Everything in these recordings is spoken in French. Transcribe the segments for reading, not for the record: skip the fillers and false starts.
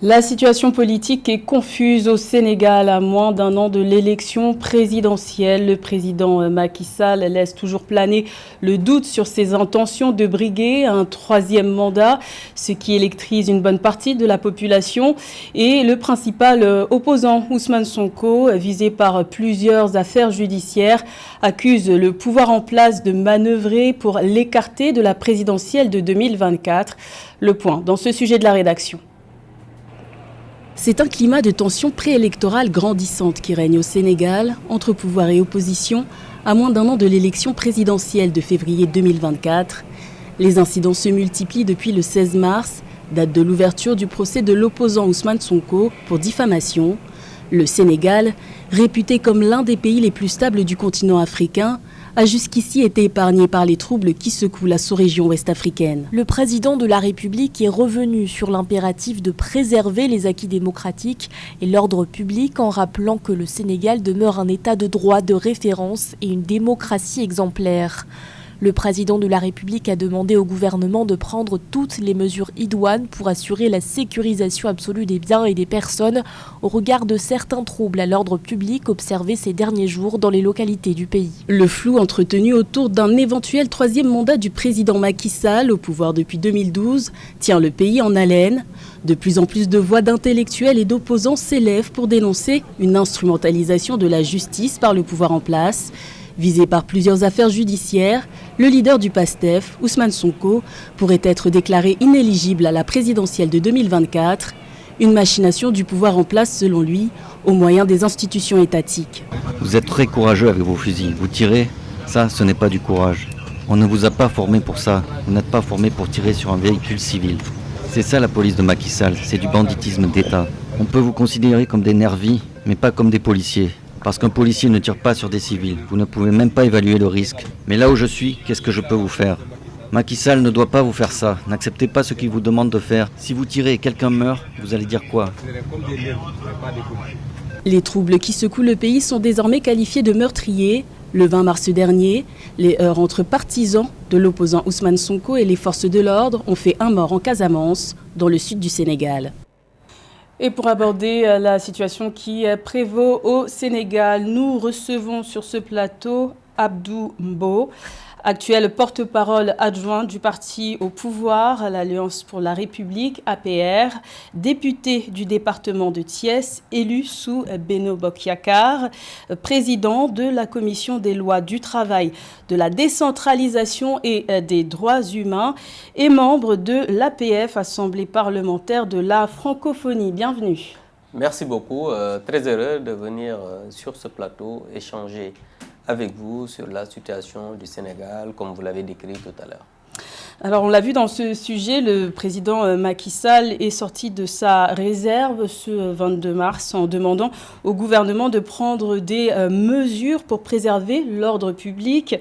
La situation politique est confuse au Sénégal à moins d'un an de l'élection présidentielle. Le président Macky Sall laisse toujours planer le doute sur ses intentions de briguer un troisième mandat, ce qui électrise une bonne partie de la population. Et le principal opposant, Ousmane Sonko, visé par plusieurs affaires judiciaires, accuse le pouvoir en place de manœuvrer pour l'écarter de la présidentielle de 2024. Le point dans ce sujet de la rédaction. C'est un climat de tension préélectorale grandissante qui règne au Sénégal, entre pouvoir et opposition, à moins d'un an de l'élection présidentielle de février 2024. Les incidents se multiplient depuis le 16 mars, date de l'ouverture du procès de l'opposant Ousmane Sonko pour diffamation. Le Sénégal, réputé comme l'un des pays les plus stables du continent africain, a jusqu'ici été épargné par les troubles qui secouent la sous-région ouest-africaine. Le président de la République est revenu sur l'impératif de préserver les acquis démocratiques et l'ordre public en rappelant que le Sénégal demeure un état de droit de référence et une démocratie exemplaire. Le président de la République a demandé au gouvernement de prendre toutes les mesures idoines pour assurer la sécurisation absolue des biens et des personnes au regard de certains troubles à l'ordre public observés ces derniers jours dans les localités du pays. Le flou entretenu autour d'un éventuel troisième mandat du président Macky Sall, au pouvoir depuis 2012, tient le pays en haleine. De plus en plus de voix d'intellectuels et d'opposants s'élèvent pour dénoncer une instrumentalisation de la justice par le pouvoir en place. Visé par plusieurs affaires judiciaires, le leader du PASTEF, Ousmane Sonko, pourrait être déclaré inéligible à la présidentielle de 2024. Une machination du pouvoir en place, selon lui, au moyen des institutions étatiques. Vous êtes très courageux avec vos fusils. Vous tirez, ça, ce n'est pas du courage. On ne vous a pas formé pour ça. Vous n'êtes pas formé pour tirer sur un véhicule civil. C'est ça la police de Macky Sall, c'est du banditisme d'État. On peut vous considérer comme des nervis, mais pas comme des policiers. Parce qu'un policier ne tire pas sur des civils, vous ne pouvez même pas évaluer le risque. Mais là où je suis, qu'est-ce que je peux vous faire? Macky Sall ne doit pas vous faire ça, n'acceptez pas ce qu'il vous demande de faire. Si vous tirez et quelqu'un meurt, vous allez dire quoi? Les troubles qui secouent le pays sont désormais qualifiés de meurtriers. Le 20 mars dernier, les heurts entre partisans de l'opposant Ousmane Sonko et les forces de l'ordre ont fait un mort en Casamance, dans le sud du Sénégal. Et pour aborder la situation qui prévaut au Sénégal, nous recevons sur ce plateau Abdou Mbow, actuel porte-parole adjoint du parti au pouvoir, l'Alliance pour la République, APR, député du département de Thiès, élu sous Benno Bokk Yakaar, président de la commission des lois du travail, de la décentralisation et des droits humains et membre de l'APF, Assemblée parlementaire de la francophonie. Bienvenue. Merci beaucoup. Très heureux de venir sur ce plateau échanger avec vous sur la situation du Sénégal, comme vous l'avez décrit tout à l'heure. Alors, on l'a vu dans ce sujet, le président Macky Sall est sorti de sa réserve ce 22 mars en demandant au gouvernement de prendre des mesures pour préserver l'ordre public.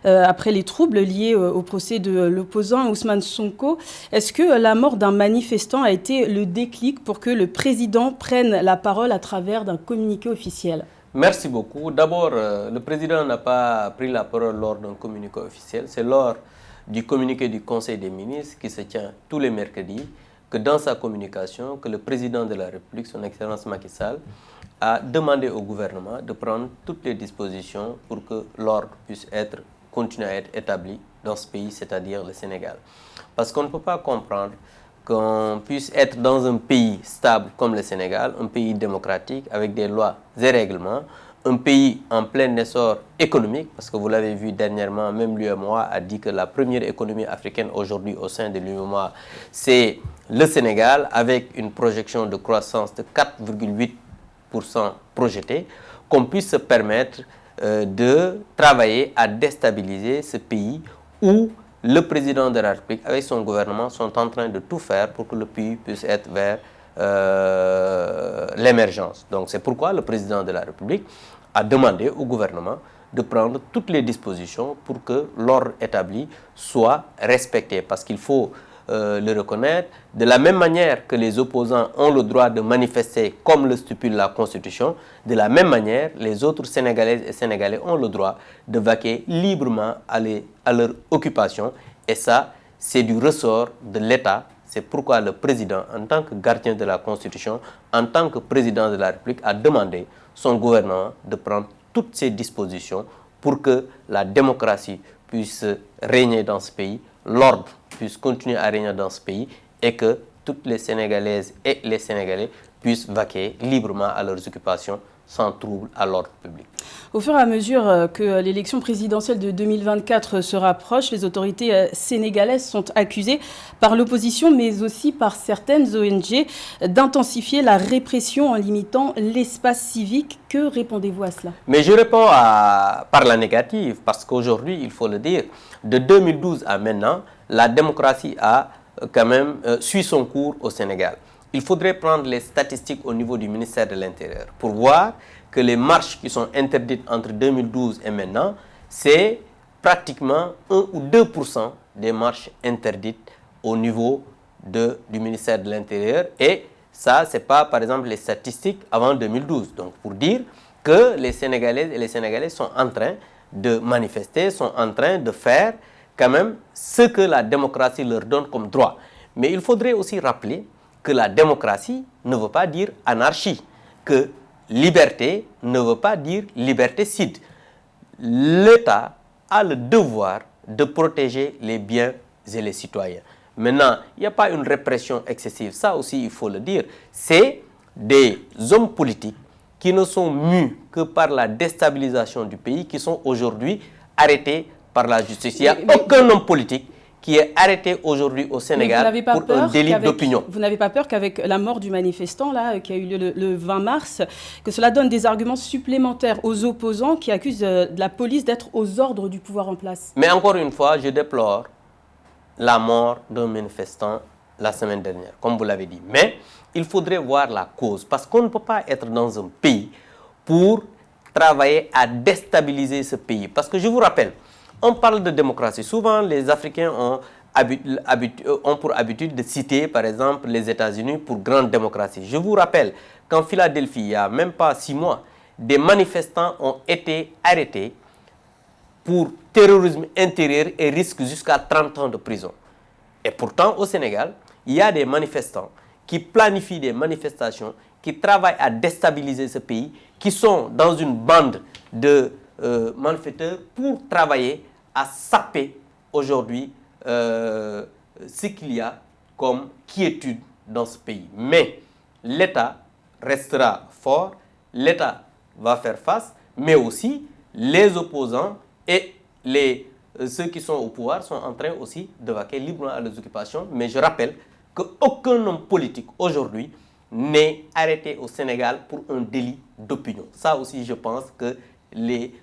Après les troubles liés au procès de l'opposant Ousmane Sonko, est-ce que la mort d'un manifestant a été le déclic pour que le président prenne la parole à travers d'un communiqué officiel ? Merci beaucoup. D'abord, le président n'a pas pris la parole lors d'un communiqué officiel. C'est lors du communiqué du Conseil des ministres qui se tient tous les mercredis que dans sa communication, que le président de la République, son Excellence Macky Sall, a demandé au gouvernement de prendre toutes les dispositions pour que l'ordre puisse continuer à être établi dans ce pays, c'est-à-dire le Sénégal. Parce qu'on ne peut pas comprendre qu'on puisse être dans un pays stable comme le Sénégal, un pays démocratique avec des lois et règlements, un pays en plein essor économique, parce que vous l'avez vu dernièrement, même l'UEMOA a dit que la première économie africaine aujourd'hui au sein de l'UEMOA, c'est le Sénégal, avec une projection de croissance de 4,8% projetée, qu'on puisse se permettre de travailler à déstabiliser ce pays où le président de la République avec son gouvernement sont en train de tout faire pour que le pays puisse être vers l'émergence. Donc c'est pourquoi le président de la République a demandé au gouvernement de prendre toutes les dispositions pour que l'ordre établi soit respecté. Parce qu'il faut le reconnaître, de la même manière que les opposants ont le droit de manifester comme le stipule la Constitution, de la même manière, les autres Sénégalaises et Sénégalais ont le droit de vaquer librement à leur occupation. Et ça, c'est du ressort de l'État, C'est pourquoi le président, en tant que gardien de la Constitution, en tant que président de la République, a demandé son gouvernement de prendre toutes ces dispositions pour que la démocratie puisse régner dans ce pays, l'ordre puisse continuer à régner dans ce pays et que toutes les Sénégalaises et les Sénégalais puissent vaquer librement à leurs occupations sans trouble à l'ordre public. Au fur et à mesure que l'élection présidentielle de 2024 se rapproche, les autorités sénégalaises sont accusées par l'opposition, mais aussi par certaines ONG, d'intensifier la répression en limitant l'espace civique. Que répondez-vous à cela? Mais je réponds par la négative, parce qu'aujourd'hui, il faut le dire, de 2012 à maintenant, la démocratie a quand même suit son cours au Sénégal. Il faudrait prendre les statistiques au niveau du ministère de l'Intérieur pour voir que les marches qui sont interdites entre 2012 et maintenant, c'est pratiquement 1 ou 2% des marches interdites au niveau du ministère de l'Intérieur. Et ça, ce n'est pas, par exemple, les statistiques avant 2012. Donc, pour dire que les Sénégalaises et les Sénégalais sont en train de manifester, sont en train de faire quand même ce que la démocratie leur donne comme droit. Mais il faudrait aussi rappeler que la démocratie ne veut pas dire anarchie, que liberté ne veut pas dire libertécide. L'État a le devoir de protéger les biens et les citoyens. Maintenant, il n'y a pas une répression excessive, ça aussi il faut le dire. C'est des hommes politiques qui ne sont mus que par la déstabilisation du pays, qui sont aujourd'hui arrêtés par la justice. Il n'y a aucun homme politique qui est arrêté aujourd'hui au Sénégal pour un délit d'opinion. Vous n'avez pas peur qu'avec la mort du manifestant là, qui a eu lieu le 20 mars, que cela donne des arguments supplémentaires aux opposants qui accusent la police d'être aux ordres du pouvoir en place? Mais encore une fois, je déplore la mort d'un manifestant la semaine dernière, comme vous l'avez dit. Mais il faudrait voir la cause, parce qu'on ne peut pas être dans un pays pour travailler à déstabiliser ce pays. Parce que je vous rappelle, on parle de démocratie. Souvent, les Africains ont pour habitude de citer, par exemple, les États-Unis pour grande démocratie. Je vous rappelle qu'en Philadelphie, il n'y a même pas 6 mois, des manifestants ont été arrêtés pour terrorisme intérieur et risquent jusqu'à 30 ans de prison. Et pourtant, au Sénégal, il y a des manifestants qui planifient des manifestations, qui travaillent à déstabiliser ce pays, qui sont dans une bande de malfaiteurs pour travailler à saper aujourd'hui ce qu'il y a comme quiétude dans ce pays. Mais l'État restera fort, l'État va faire face, mais aussi les opposants et ceux qui sont au pouvoir sont en train aussi de vaquer librement à leurs occupations. Mais je rappelle qu'aucun homme politique aujourd'hui n'est arrêté au Sénégal pour un délit d'opinion. Ça aussi, je pense que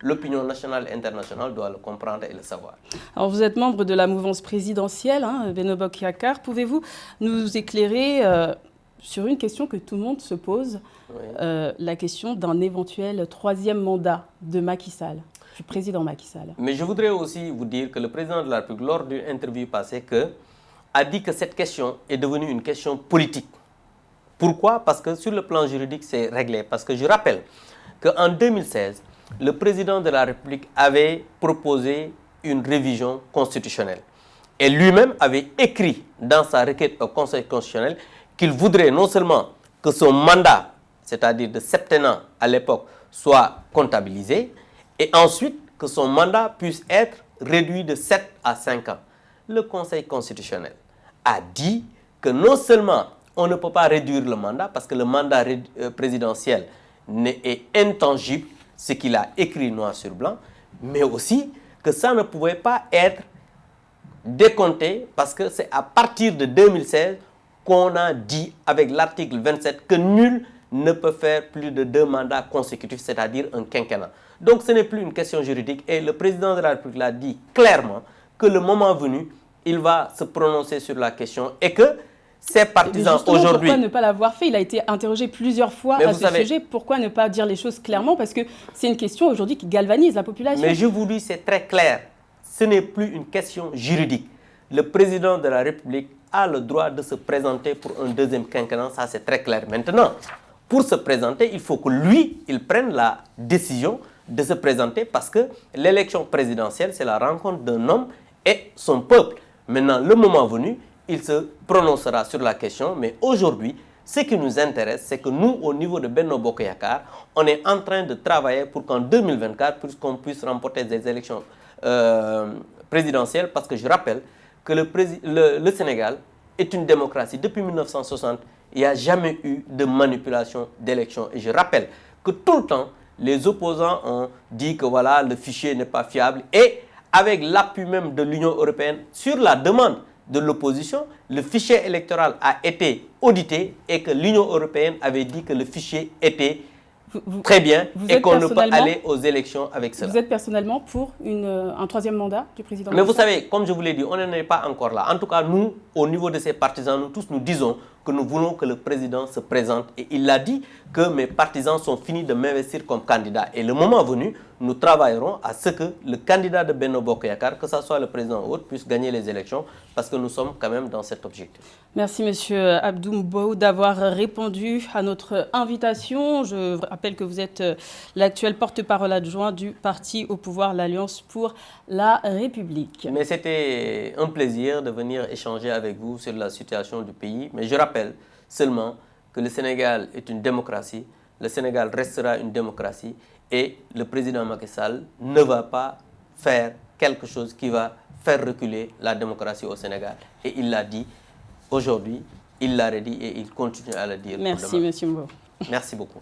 l'opinion nationale et internationale doit le comprendre et le savoir. Alors vous êtes membre de la mouvance présidentielle, Benno Bokk Yakaar. Pouvez-vous nous éclairer sur une question que tout le monde se pose, la question d'un éventuel 3e mandat de Macky Sall, du président Macky Sall? Mais je voudrais aussi vous dire que le président de la République, lors d'une interview passée, a dit que cette question est devenue une question politique. Pourquoi? Parce que sur le plan juridique, c'est réglé. Parce que je rappelle qu'en 2016, le président de la République avait proposé une révision constitutionnelle. Et lui-même avait écrit dans sa requête au Conseil constitutionnel qu'il voudrait non seulement que son mandat, c'est-à-dire de septennat à l'époque, soit comptabilisé, et ensuite que son mandat puisse être réduit de 7 à 5 ans. Le Conseil constitutionnel a dit que non seulement on ne peut pas réduire le mandat, parce que le mandat présidentiel est intangible, ce qu'il a écrit noir sur blanc, mais aussi que ça ne pouvait pas être décompté, parce que c'est à partir de 2016 qu'on a dit avec l'article 27 que nul ne peut faire plus de 2 mandats consécutifs, c'est-à-dire un quinquennat. Donc ce n'est plus une question juridique, et le président de la République l'a dit clairement que le moment venu, il va se prononcer sur la question et que ses partisans aujourd'hui... Pourquoi ne pas l'avoir fait? Il a été interrogé plusieurs fois à ce sujet. Pourquoi ne pas dire les choses clairement? Parce que c'est une question aujourd'hui qui galvanise la population. Mais je vous dis, c'est très clair. Ce n'est plus une question juridique. Le président de la République a le droit de se présenter pour un 2e quinquennat. Ça, c'est très clair. Maintenant, pour se présenter, il faut que lui, il prenne la décision de se présenter, parce que l'élection présidentielle, c'est la rencontre d'un homme et son peuple. Maintenant, le moment venu, il se prononcera sur la question. Mais aujourd'hui, ce qui nous intéresse, c'est que nous, au niveau de Benno Bokk Yakaar, on est en train de travailler pour qu'en 2024, puisqu'on puisse remporter des élections présidentielles, parce que je rappelle que le Sénégal est une démocratie. Depuis 1960, il n'y a jamais eu de manipulation d'élections. Et je rappelle que tout le temps, les opposants ont dit que voilà, le fichier n'est pas fiable. Et avec l'appui même de l'Union européenne, sur la demande de l'opposition, le fichier électoral a été audité et que l'Union européenne avait dit que le fichier était très bien et qu'on ne peut aller aux élections avec cela. Vous êtes personnellement pour un troisième mandat du président Macky Sall? Mais vous savez, comme je vous l'ai dit, on n'en est pas encore là. En tout cas, nous, au niveau de ses partisans, nous tous, nous disons que nous voulons que le président se présente. Et il a dit que mes partisans sont finis de m'investir comme candidat. Et le moment venu, nous travaillerons à ce que le candidat de Benno Bokk Yakaar, que ce soit le président ou autre, puisse gagner les élections, parce que nous sommes quand même dans cet objectif. Merci Monsieur Abdou Mbow d'avoir répondu à notre invitation. Je rappelle que vous êtes l'actuel porte-parole adjoint du parti au pouvoir, l'Alliance pour la République. Mais c'était un plaisir de venir échanger avec vous sur la situation du pays. Mais je rappelle seulement que le Sénégal est une démocratie, le Sénégal restera une démocratie et le président Macky Sall ne va pas faire quelque chose qui va faire reculer la démocratie au Sénégal. Et il l'a dit aujourd'hui, il l'a redit et il continue à le dire. Merci, Monsieur Mbow. Merci beaucoup.